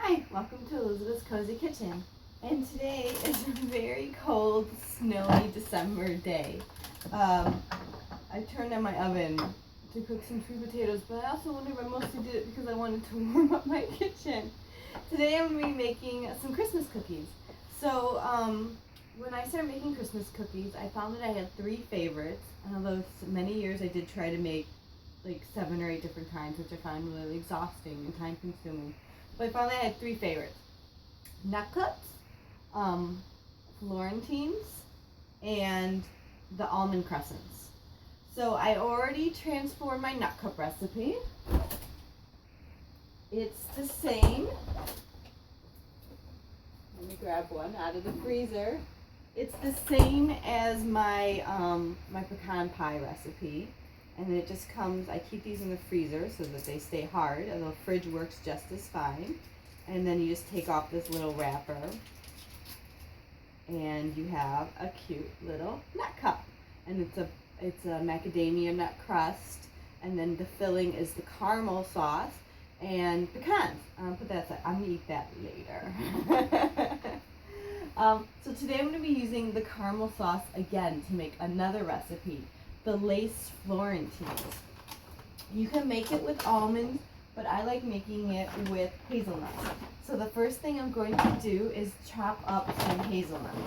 Hi, welcome to Elizabeth's Cozy Kitchen. And today is a very cold, snowy December day. I turned on my oven to cook some sweet potatoes, but I also wonder if I mostly did it because I wanted to warm up my kitchen. Today I'm going to be making some Christmas cookies. So when I started making Christmas cookies, I found that I had three favorites. And although many years I did try to make like 7 or 8 different kinds, which I found really exhausting and time consuming. But I found that I had three favorites: nut cups, Florentines, and the almond crescents. So I already transformed my nut cup recipe. It's the same. Let me grab one out of the freezer. It's the same as my my pecan pie recipe. And it just comes, I keep these in the freezer so that they stay hard, although fridge works just as fine. And then you just take off this little wrapper and you have a cute little nut cup. And it's a macadamia nut crust, and then the filling is the caramel sauce and pecans. Put that aside, I'm gonna eat that later. So today I'm gonna be using the caramel sauce again to make another recipe: the lace Florentines. You can make it with almonds, but I like making it with hazelnuts. So the first thing I'm going to do is chop up some hazelnuts.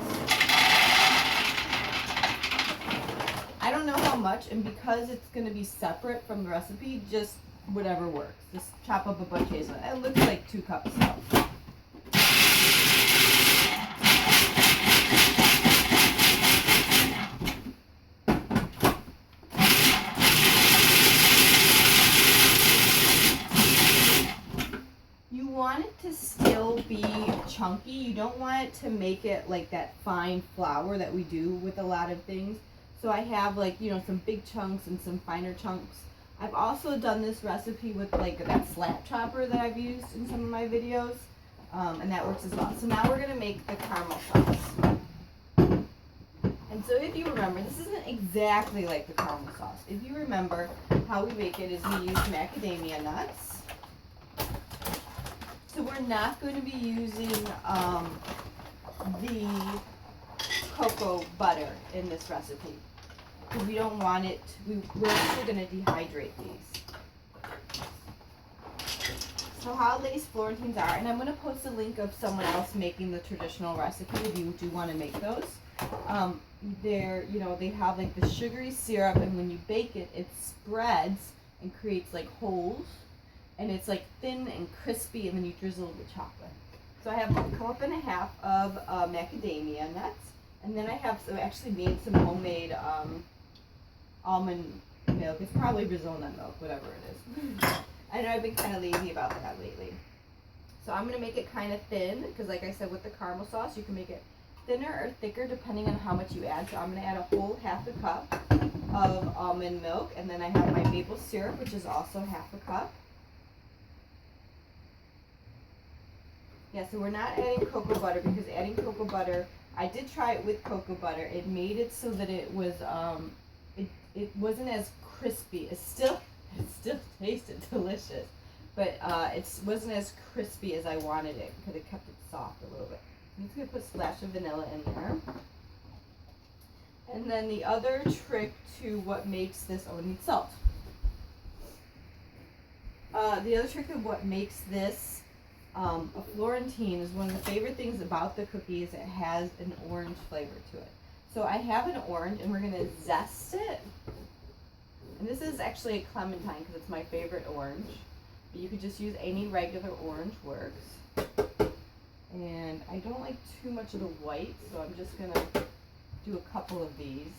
I don't know how much, and because it's going to be separate from the recipe, just whatever works. Just chop up a bunch of hazelnuts. It looks like 2 cups though. Want it to still be chunky. You don't want it to make it like that fine flour that we do with a lot of things. So I have some big chunks and some finer chunks. I've also done this recipe with that slap chopper that I've used in some of my videos, and that works as well. So now we're going to make the caramel sauce. And so if you remember, this isn't exactly like the caramel sauce. If you remember, how we make it is we use macadamia nuts. So we're not going to be using the cocoa butter in this recipe because we don't want it. We're actually going to dehydrate these. So how lace Florentines are, and I'm going to post a link of someone else making the traditional recipe if you do want to make those. They have like the sugary syrup, and when you bake it, it spreads and creates like holes. And it's like thin and crispy, and then you drizzle it with chocolate. So I have 1.5 cups of macadamia nuts, and then I have actually made some homemade almond milk. It's probably Rizona milk, whatever it is. I know I've been kind of lazy about that lately. So I'm going to make it kind of thin, because like I said, with the caramel sauce, you can make it thinner or thicker depending on how much you add. So I'm going to add a whole 1/2 cup of almond milk, and then I have my maple syrup, which is also 1/2 cup. Yeah, so we're not adding cocoa butter because adding cocoa butter, I did try it with cocoa butter. It made it so that it was, it wasn't as crispy. It still tasted delicious, but it wasn't as crispy as I wanted it because it kept it soft a little bit. I'm just going to put a splash of vanilla in there. And then the other trick to what makes this, I need salt. The other trick of what makes this a Florentine is one of the favorite things about the cookie is it has an orange flavor to it. So I have an orange, and we're going to zest it. And this is actually a clementine because it's my favorite orange. But you could just use any regular orange works. And I don't like too much of the white, so I'm just going to do a couple of these.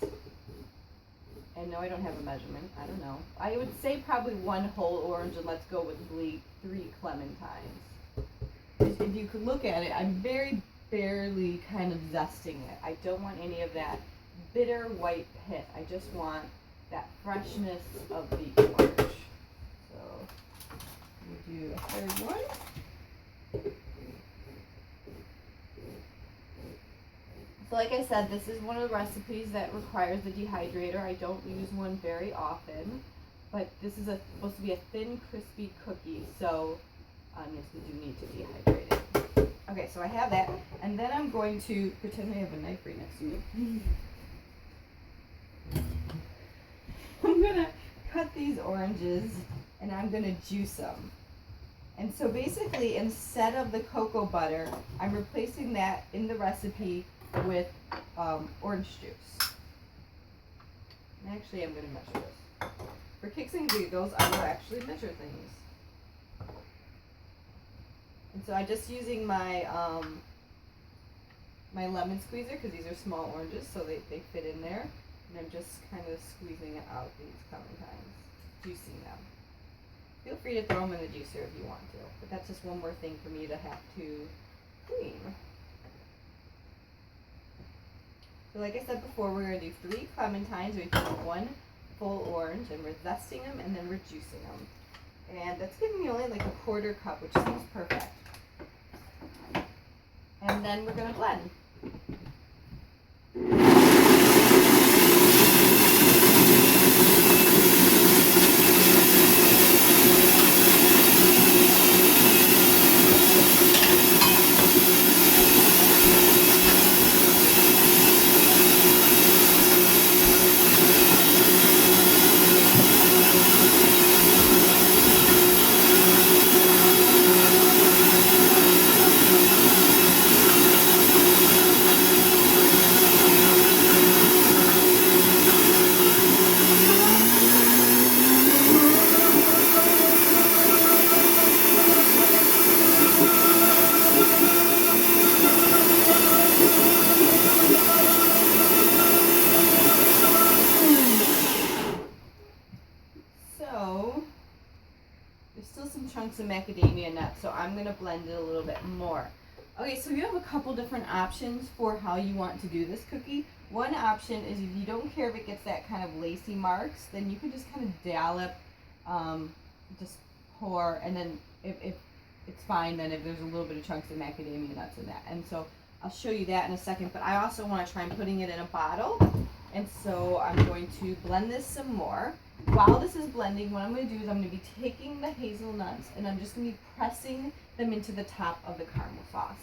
And no, I don't have a measurement. I don't know. I would say probably 1 whole orange, and let's go with 3 clementines. If you could look at it, I'm very barely kind of zesting it. I don't want any of that bitter white pit. I just want that freshness of the orange. So we'll do a 3rd one. So like I said, this is one of the recipes that requires the dehydrator. I don't use one very often, but this is supposed to be a thin, crispy cookie. So onions do need to be hydrated. Okay, so I have that, and then I'm going to pretend I have a knife right next to me. I'm gonna cut these oranges, and I'm gonna juice them. And so basically, instead of the cocoa butter, I'm replacing that in the recipe with orange juice. And actually, I'm gonna measure this. For kicks and giggles, I will actually measure things. And so I'm just using my my lemon squeezer, because these are small oranges, so they fit in there. And I'm just kind of squeezing it out these clementines, juicing them. Feel free to throw them in the juicer if you want to, but that's just one more thing for me to have to clean. So like I said before, we're going to do 3 clementines. We have 1 full orange, and we're zesting them, and then we're juicing them. And that's giving me only like a 1/4 cup, which seems perfect. And then we're going to blend. So there's still some chunks of macadamia nuts, so I'm going to blend it a little bit more. Okay, so you have a couple different options for how you want to do this cookie. One option is if you don't care if it gets that kind of lacy marks, then you can just kind of dollop, just pour, and then if it's fine then if there's a little bit of chunks of macadamia nuts in that. And so I'll show you that in a second, but I also want to try and putting it in a bottle. And so I'm going to blend this some more. While this is blending, what I'm going to do is I'm going to be taking the hazelnuts and I'm just going to be pressing them into the top of the caramel sauce.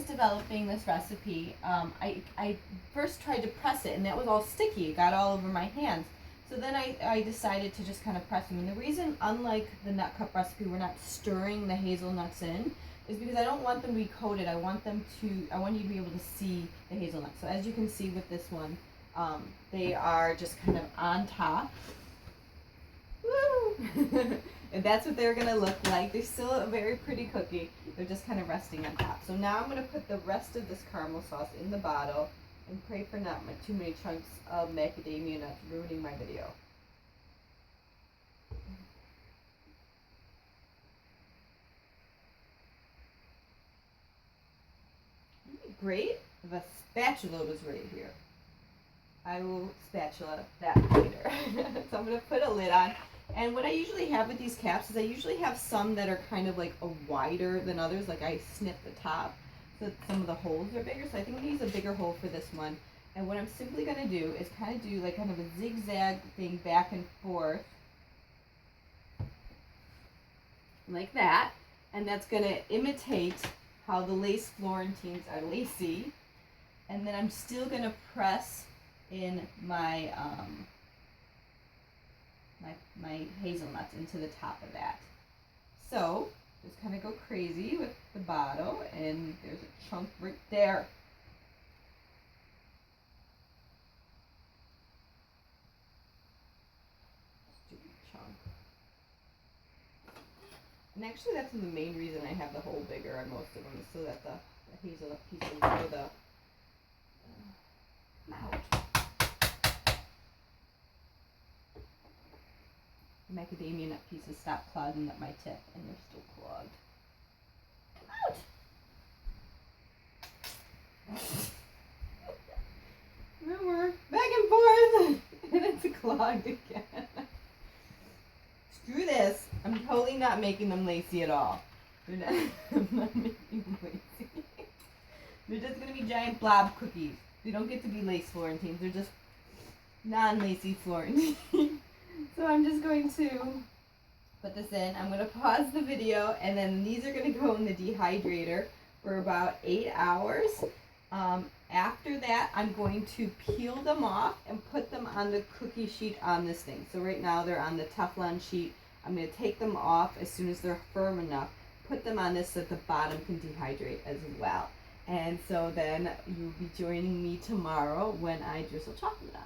Developing this recipe, I first tried to press it and that was all sticky. It got all over my hands. So then I decided to just kind of press them. And the reason, unlike the nut cup recipe, we're not stirring the hazelnuts in is because I don't want them to be coated. I want you to be able to see the hazelnuts. So as you can see with this one, they are just kind of on top. Woo! And that's what they're going to look like. They're still a very pretty cookie. They're just kind of resting on top. So now I'm going to put the rest of this caramel sauce in the bottle and pray for not too many chunks of macadamia nuts ruining my video. It'd be great if a spatula was right here. I will spatula that later. So I'm going to put a lid on. And what I usually have with these caps is I usually have some that are kind of like wider than others. Like I snip the top so that some of the holes are bigger. So I think I'm going to use a bigger hole for this one. And what I'm simply going to do is kind of do like kind of a zigzag thing back and forth. Like that. And that's going to imitate how the lace Florentines are lacy. And then I'm still going to press in my my hazelnuts into the top of that. So just kind of go crazy with the bottle, and there's a chunk right there. And actually, that's the main reason I have the hole bigger on most of them, is so that the hazelnut pieces or the macadamia nut pieces stop clogging up my tip, and they're still clogged. Out! Remember, back and forth, and it's clogged again. Screw this. I'm totally not making them lacy at all. I'm not making them lacy. They're just going to be giant blob cookies. They don't get to be lace Florentines. They're just non-lacy Florentines. So I'm just going to put this in. I'm going to pause the video, and then these are going to go in the dehydrator for about 8 hours. After that, I'm going to peel them off and put them on the cookie sheet on this thing. So right now they're on the Teflon sheet. I'm going to take them off as soon as they're firm enough, put them on this so that the bottom can dehydrate as well. And so then you'll be joining me tomorrow when I drizzle chocolate on.